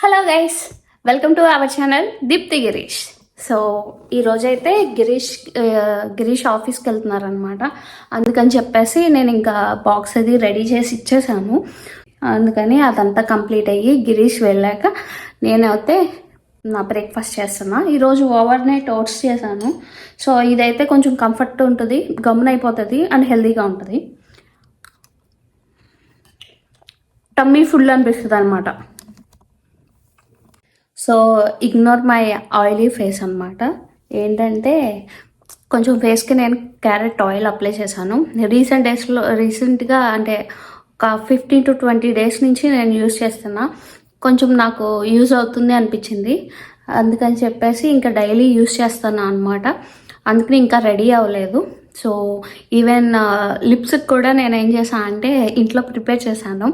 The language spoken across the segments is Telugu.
Hello guys, welcome to our channel Deepthi Girish. So ఈరోజైతే గిరీష్ ఆఫీస్కి వెళ్తున్నారనమాట. అందుకని చెప్పేసి నేను ఇంకా బాక్స్ అది రెడీ చేసి ఇచ్చేసాను. అందుకని అదంతా కంప్లీట్ అయ్యి గిరీష్ వెళ్ళాక నేనైతే నా బ్రేక్ఫాస్ట్ చేస్తున్నా. ఈరోజు ఓవర్ నైట్ ఓట్స్ చేశాను. సో ఇదైతే కొంచెం కంఫర్ట్ ఉంటుంది, గమ్మున అయిపోతుంది అండ్ హెల్తీగా ఉంటుంది. టమ్మీ ఫుల్ అనిపిస్తుంది అనమాట. So ignore my oily face అనమాట. ఏంటంటే కొంచెం ఫేస్కి నేను క్యారెట్ ఆయిల్ అప్లై చేశాను. రీసెంట్గా అంటే ఒక 15 to 20 days నుంచి నేను యూజ్ చేస్తున్నా. కొంచెం నాకు యూజ్ అవుతుంది అనిపించింది, అందుకని చెప్పేసి ఇంకా డైలీ యూజ్ చేస్తాను అనమాట. అందుకని ఇంకా రెడీ అవ్వలేదు. సో ఈవెన్ లిప్స్కి కూడా నేను ఏం చేశాను అంటే ఇంట్లో ప్రిపేర్ చేశాను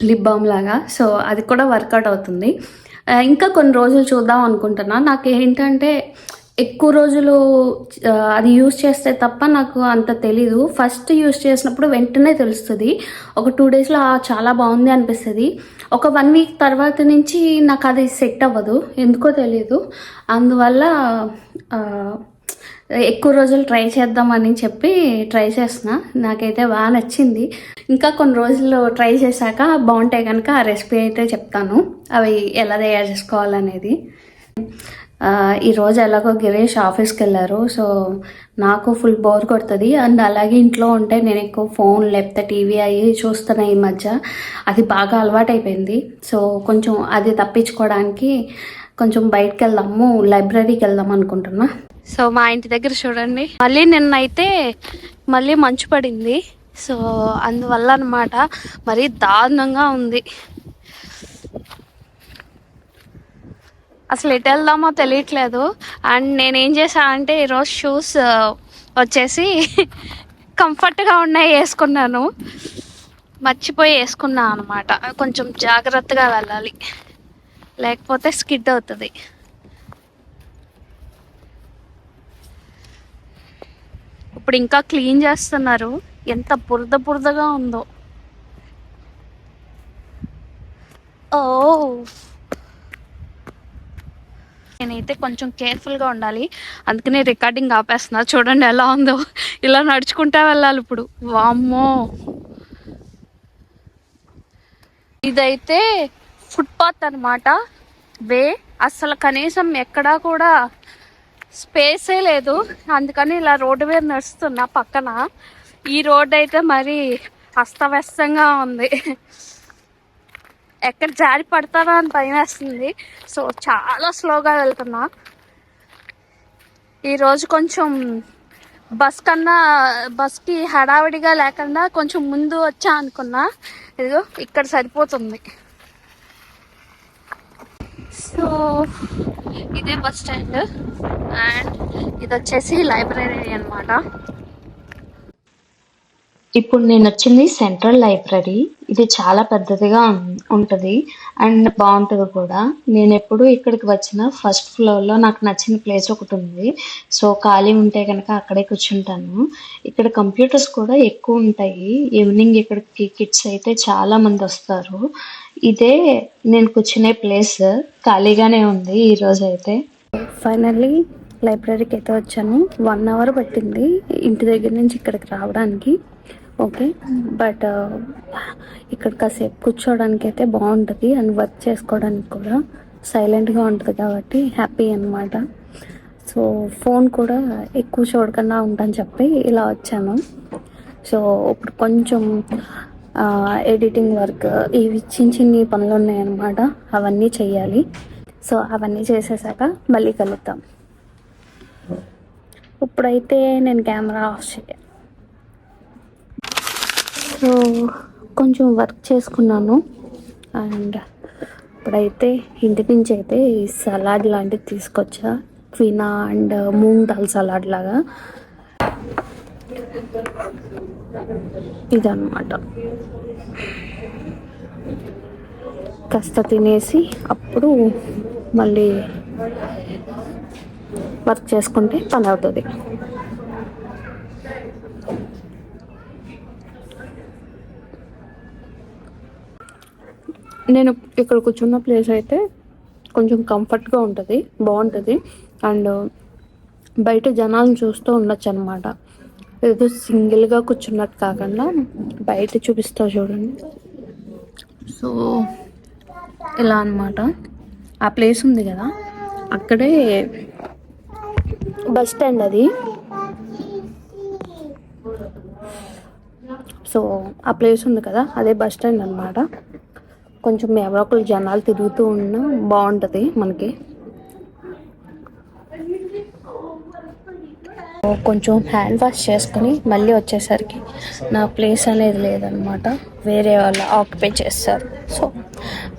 లిప్ బామ్ లాగా. సో అది కూడా వర్కౌట్ అవుతుంది. ఇంకా కొన్ని రోజులు చూద్దాం అనుకుంటున్నా. నాకు ఏంటంటే ఎక్కువ రోజులు అది యూజ్ చేస్తే తప్ప నాకు అంత తెలీదు. ఫస్ట్ యూజ్ చేసినప్పుడు వెంటనే తెలుస్తుంది. ఒక 2 daysలో చాలా బాగుంది అనిపిస్తుంది. ఒక 1 week తర్వాత నుంచి నాకు అది సెట్ అవ్వదు, ఎందుకో తెలీదు. అందువల్ల ఎక్కువ రోజులు ట్రై చేద్దామని చెప్పి ట్రై చేస్తున్నా. నాకైతే బాగా నచ్చింది. ఇంకా కొన్ని రోజులు ట్రై చేశాక బాగుంటాయి కనుక ఆ రెసిపీ అయితే చెప్తాను, అవి ఎలా తయారు చేసుకోవాలనేది. ఈరోజు ఎలాగో గిరీష్ ఆఫీస్కి వెళ్ళారు. సో నాకు ఫుల్ బోర్ కొడుతుంది. అండ్ అలాగే ఇంట్లో ఉంటే నేను ఎక్కువ ఫోన్ లేకపోతే టీవీ అవి చూస్తున్నా ఈ మధ్య. అది బాగా అలవాటు అయిపోయింది. సో కొంచెం అది తప్పించుకోవడానికి కొంచెం బయటకు వెళ్దాము, లైబ్రరీకి వెళ్దాం అనుకుంటున్నా. సో మా ఇంటి దగ్గర చూడండి, మళ్ళీ నిన్నైతే మళ్ళీ మంచు పడింది. సో అందువల్ల అనమాట మరీ దారుణంగా ఉంది. అసలు ఎటు వెళ్దామో తెలియట్లేదు. అండ్ నేనేం చేశాను అంటే ఈరోజు షూస్ వచ్చేసి కంఫర్ట్గా ఉన్నాయి వేసుకున్నాను. మర్చిపోయి వేసుకున్నాను అనమాట. కొంచెం జాగ్రత్తగా వెళ్ళాలి, లేకపోతే స్కిడ్ అవుతుంది. ఇప్పుడు ఇంకా క్లీన్ చేస్తున్నారు. ఎంత బురదగా ఉందో. ఓ నేనైతే కొంచెం కేర్ఫుల్గా ఉండాలి, అందుకనే రికార్డింగ్ ఆపేస్తున్నా. చూడండి ఎలా ఉందో, ఇలా నడుచుకుంటా వెళ్ళాలి ఇప్పుడు. వామ్మో, ఇదైతే ఫుట్పాత్ అనమాట. అసలు కనీసం ఎక్కడా కూడా స్పేసే లేదు. అందుకని ఇలా రోడ్డు మీద నడుస్తున్నా పక్కన. ఈ రోడ్డు అయితే మరి అస్తవ్యస్తంగా ఉంది. ఎక్కడ జారి పడతానో అని భయం వేస్తుంది. సో చాలా స్లోగా వెళ్తున్నా. ఈరోజు కొంచెం బస్కి హడావిడిగా లేకుండా కొంచెం ముందు వచ్చా అనుకున్నా. ఇదిగో ఇక్కడ సరిపోతుంది. సో ఇదే బస్ స్టాండ్ అండ్ ఇది వచ్చేసి లైబ్రరీ అనమాట. ఇప్పుడు నేను వచ్చింది సెంట్రల్ లైబ్రరీ. ఇది చాలా పెద్దదిగా ఉంటుంది అండ్ బాగుంటుంది కూడా. నేను ఎప్పుడు ఇక్కడికి వచ్చిన ఫస్ట్ ఫ్లోర్లో నాకు నచ్చిన ప్లేస్ ఒకటి ఉంది. సో ఖాళీ ఉంటే కనుక అక్కడే కూర్చుంటాను. ఇక్కడ కంప్యూటర్స్ కూడా ఎక్కువ ఉంటాయి. ఈవినింగ్ ఇక్కడికి కిడ్స్ అయితే చాలా మంది వస్తారు. ఇదే నేను కూర్చునే ప్లేస్. ఖాళీగానే ఉంది ఈరోజు అయితే. ఫైనల్లీ లైబ్రరీకి అయితే వచ్చాను. 1 hour పట్టింది ఇంటి దగ్గర నుంచి ఇక్కడికి రావడానికి. ఓకే, బట్ ఇక్కడ కాసేపు కూర్చోవడానికి అయితే బాగుంటుంది అండ్ వర్క్ చేసుకోవడానికి కూడా సైలెంట్గా ఉంటుంది కాబట్టి హ్యాపీ అనమాట. సో ఫోన్ కూడా ఎక్కువ చూడకుండా ఉంటాను చెప్పి ఇలా వచ్చాను. సో ఇప్పుడు కొంచెం ఎడిటింగ్ వర్క్, ఇవి చిన్న పనులు ఉన్నాయన్నమాట, అవన్నీ చెయ్యాలి. సో అవన్నీ చేసేసాక మళ్ళీ కలుద్దాం. ఇప్పుడైతే నేను కెమెరా ఆఫ్ చేయాలి. సో కొంచెం వర్క్ చేసుకున్నాను అండ్ ఇప్పుడైతే ఇంటి నుంచి అయితే ఈ సలాడ్ లాంటిది తీసుకొచ్చా. క్వినా అండ్ మూంగ్ దాల్ సలాడ్ లాగా ఇదన్నమాట. కాస్త తినేసి అప్పుడు మళ్ళీ వర్క్ చేసుకుంటే పని అవుతుంది. నేను ఇక్కడ కూర్చున్న ప్లేస్ అయితే కొంచెం కంఫర్ట్గా ఉంటుంది, బాగుంటుంది. అండ్ బయట జనాలను చూస్తూ ఉండొచ్చు అనమాట. ఏదో సింగిల్గా కూర్చున్నట్టు కాకుండా బయట చూపిస్తా చూడండి. సో ఇలా అనమాట. ఆ ప్లేస్ ఉంది కదా, అక్కడే బస్ స్టాండ్ అది. సో ఆ ప్లేస్ ఉంది కదా, అదే బస్ స్టాండ్ అనమాట. కొంచెం ఎవరో ఒకరు జనాలు తిరుగుతూ ఉన్నా బాగుంటుంది మనకి. కొంచెం హ్యాండ్ వాష్ చేసుకొని మళ్ళీ వచ్చేసరికి నా ప్లేస్ అనేది లేదనమాట, వేరే వాళ్ళు ఆక్యుపై చేస్తారు. సో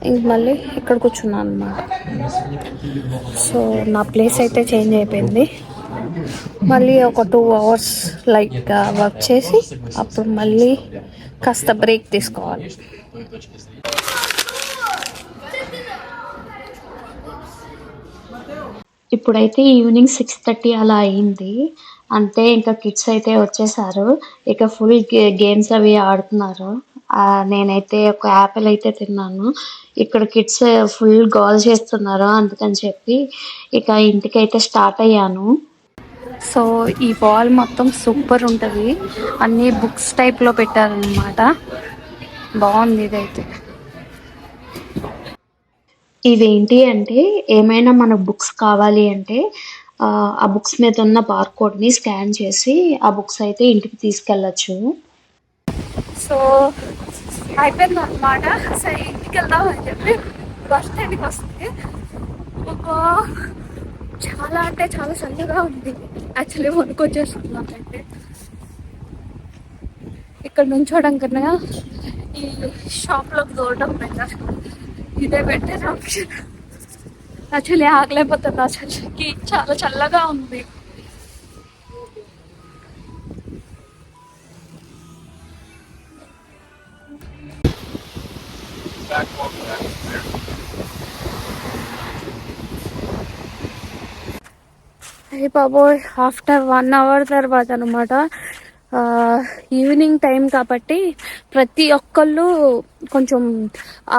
ఇంక మళ్ళీ ఇక్కడ కూర్చున్నాను అనమాట. సో నా ప్లేస్ అయితే చేంజ్ అయిపోయింది. మళ్ళీ ఒక 2 hours లైక్ వర్క్ చేసి అప్పుడు మళ్ళీ కాస్త బ్రేక్ తీసుకోవాలి. ఇప్పుడైతే ఈవినింగ్ 6:30 అలా అయింది. అంతే, ఇంకా కిడ్స్ అయితే వచ్చేసారు. ఇక ఫుల్ గేమ్స్ అవి ఆడుతున్నారు. నేనైతే ఒక యాపిల్ అయితే తిన్నాను. ఇక్కడ కిడ్స్ ఫుల్ గోల్ చేస్తున్నారు, అందుకని చెప్పి ఇక ఇంటికైతే స్టార్ట్ అయ్యాను. సో ఈ వాల్ మొత్తం సూపర్ ఉంటుంది, అన్నీ బుక్స్ టైప్లో పెట్టారనమాట. బాగుంది ఇదైతే. ఇదేంటి అంటే ఏమైనా మనకు బుక్స్ కావాలి అంటే ఆ బుక్స్ మీద ఉన్న బార్కోడ్ని స్కాన్ చేసి ఆ బుక్స్ అయితే ఇంటికి తీసుకెళ్ళచ్చు. సో అయిపోయింది అనమాట. సరే ఇంటికి వెళ్దాం అని చెప్పి బస్ స్టాండ్కి వస్తే ఒక చాలా అంటే చాలా చల్లగా ఉంది. యాక్చువల్లీ వణుకొచ్చేస్తుంది నాకైతే. ఇక్కడ నుంచోడం కన్నా ఈ షాప్లోకి దూరడం బెటర్, ఇదే బెటర్ ఆప్షన్. యాక్చువల్లీ ఆగలేకపోతున్నా, చల్లకి చాలా చల్లగా ఉంది. అయ్యి బాబోయ్, ఆఫ్టర్ 1 hour తర్వాత అనమాట. ఈవినింగ్ టైం కాబట్టి ప్రతి ఒక్కళ్ళు కొంచెం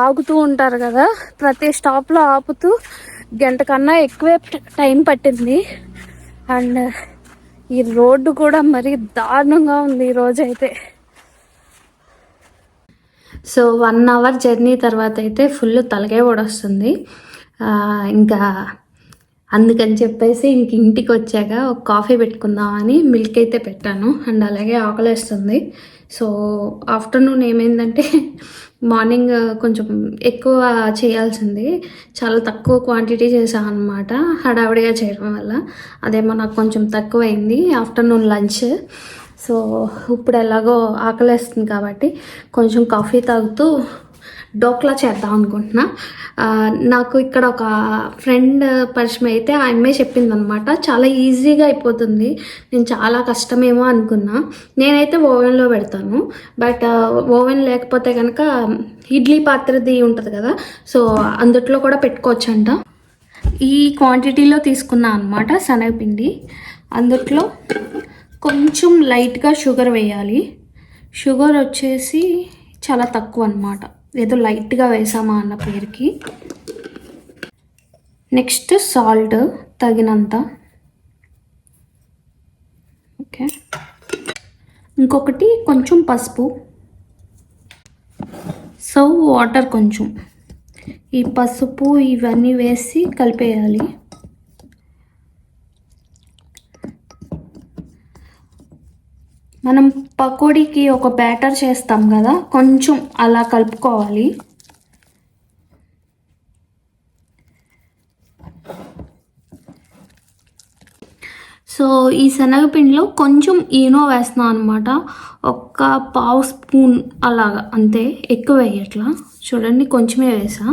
ఆగుతూ ఉంటారు కదా, ప్రతి స్టాప్లో ఆపుతూ గంట కన్నా ఎక్కువే టైం పట్టింది. అండ్ ఈ రోడ్డు కూడా మరీ దారుణంగా ఉంది ఈరోజు అయితే. సో 1 hour జర్నీ తర్వాత అయితే ఫుల్ తలకాయ కూడా వస్తుంది. ఇంకా అందుకని చెప్పేసి ఇంటికి వచ్చాక ఒక కాఫీ పెట్టుకుందామని మిల్క్ అయితే పెట్టాను. అండ్ అలాగే ఆకలేస్తుంది. సో ఆఫ్టర్నూన్ ఏమైందంటే మార్నింగ్ కొంచెం ఎక్కువ చేయాల్సింది, చాలా తక్కువ క్వాంటిటీ చేసాను అనమాట, హడావిడిగా చేయడం వల్ల. అదేమో నాకు కొంచెం తక్కువైంది ఆఫ్టర్నూన్ లంచ్. సో ఇప్పుడు ఎలాగో ఆకలేస్తుంది కాబట్టి కొంచెం కాఫీ తాగుతూ డోక్లా చేద్దాం అనుకుంటున్నా. నాకు ఇక్కడ ఒక ఫ్రెండ్ పరిచయం అయితే ఆ అమ్మాయి చెప్పింది అనమాట, చాలా ఈజీగా అయిపోతుంది. నేను చాలా కష్టమేమో అనుకున్నా. నేనైతే ఓవెన్లో పెడతాను, బట్ ఓవెన్ లేకపోతే కనుక ఇడ్లీ పాత్రది ఉంటుంది కదా, సో అందుట్లో కూడా పెట్టుకోవచ్చంట. ఈ క్వాంటిటీలో తీసుకున్నా అనమాట శనగపిండి. అందుట్లో కొంచెం లైట్గా షుగర్ వేయాలి. షుగర్ వచ్చేసి చాలా తక్కువ అనమాట, ఏదో లైట్గా వేసామా అన్న పేరుకి. నెక్స్ట్ సాల్ట్ తగినంత. ఓకే, ఇంకొకటి కొంచెం పసుపు. సో వాటర్ కొంచెం, ఈ పసుపు ఇవన్నీ వేసి కలిపేయాలి. మనం పకోడీకి ఒక బ్యాటర్ చేస్తాం కదా, కొంచెం అలా కలుపుకోవాలి. సో ఈ శనగపిండిలో కొంచెం ఈనో వేస్తున్నాం అనమాట, ఒక 1/2 స్పూన్ అలాగా, అంతే, ఎక్కువ వేయట్లా. చూడండి కొంచెమే వేసా.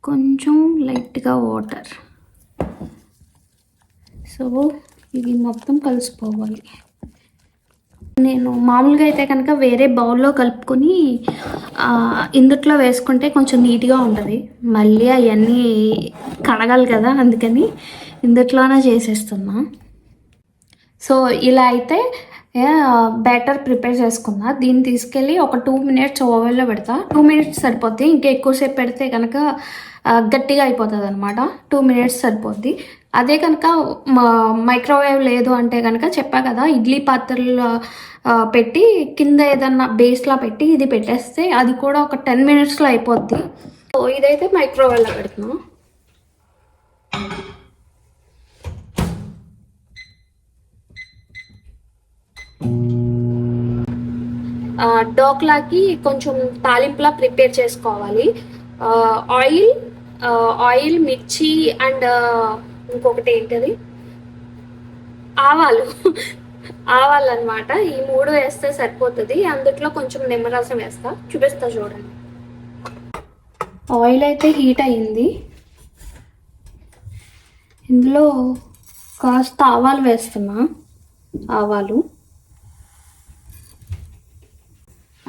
కొంచెం లైట్గా వాటర్. సో ఇది మొత్తం కలిసిపోవాలి. నేను మామూలుగా అయితే కనుక వేరే బౌల్లో కలుపుకొని ఇందుట్లో వేసుకుంటే కొంచెం నీట్గా ఉంటుంది, మళ్ళీ అవన్నీ కడగాలి కదా, అందుకని ఇందుట్లోనే చేసేస్తున్నా. సో ఇలా అయితే బ్యాటర్ ప్రిపేర్ చేసుకున్నా. దీన్ని తీసుకెళ్ళి ఒక 2 మినిట్స్ ఓవెన్లో పెడతా. 2 మినిట్స్ సరిపోద్ది. ఇంకా ఎక్కువసేపు పెడితే కనుక గట్టిగా అయిపోతుంది అనమాట. 2 మినిట్స్ సరిపోద్ది. అదే కనుక మైక్రోవేవ్ లేదు అంటే కనుక చెప్పా కదా, ఇడ్లీ పాత్రలో పెట్టి కింద ఏదన్నా బేస్లా పెట్టి ఇది పెట్టేస్తే అది కూడా ఒక 10 మినిట్స్లో అయిపోద్ది. సో ఇదైతే మైక్రోవేవ్లో పెడుతున్నాం. డోక్లాకి కొంచెం తాలింపులా ప్రిపేర్ చేసుకోవాలి. ఆయిల్, మిర్చి అండ్ ఇంకొకటి ఏంటది, ఆవాలు అనమాట. ఈ 3 వేస్తే సరిపోతుంది. అందుట్లో కొంచెం నిమ్మరసం వేస్తా, చూపిస్తా చూడండి. ఆయిల్ అయితే హీట్ అయింది. ఇందులో కాస్త ఆవాలు వేస్తున్నా, ఆవాలు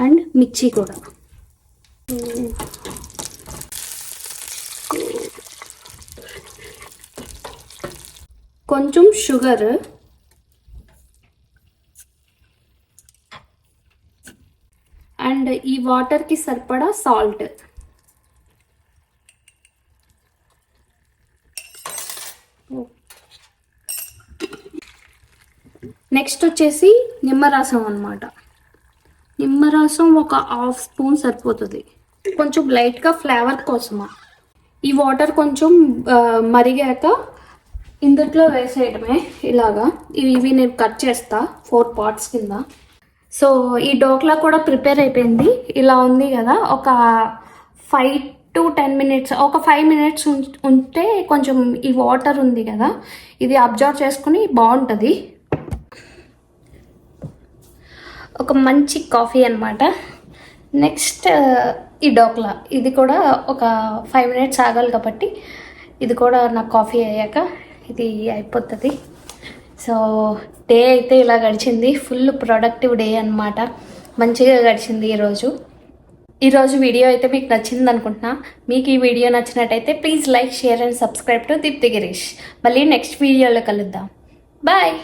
అండ్ మిర్చి కూడా. కొంచెం షుగర్ అండ్ ఈ వాటర్కి సరిపడా సాల్ట్. నెక్స్ట్ వచ్చేసి నిమ్మరసం అన్నమాట. నిమ్మరసం ఒక 1/2 స్పూన్ సరిపోతుంది, కొంచెం లైట్గా ఫ్లేవర్ కోసమా. ఈ వాటర్ కొంచెం మరిగాక ఇందుట్లో వేసేయడమే ఇలాగా. ఇవి నేను కట్ చేస్తా 4 పార్ట్స్ కింద. సో ఈ డోక్లా కూడా ప్రిపేర్ అయిపోయింది. ఇలా ఉంది కదా, ఒక 5 to 10 మినిట్స్, ఒక 5 మినిట్స్ ఉంటే కొంచెం ఈ వాటర్ ఉంది కదా, ఇది అబ్జర్వ్ చేసుకుని బాగుంటుంది. ఒక మంచి కాఫీ అన్నమాట. నెక్స్ట్ ఈ డోక్లా, ఇది కూడా ఒక 5 మినిట్స్ ఆగాలి కాబట్టి ఇది కూడా నాకు కాఫీ అయ్యాక ఇది అయిపోతుంది. సో డే అయితే ఇలా గడిచింది. ఫుల్ ప్రొడక్టివ్ డే అన్నమాట. మంచిగా గడిచింది ఈరోజు వీడియో అయితే మీకు నచ్చింది అనుకుంటున్నా. మీకు ఈ వీడియో నచ్చినట్టయితే please like, share and subscribe to Deepthi Girish. మళ్ళీ నెక్స్ట్ వీడియోలో కలుద్దాం. బాయ్.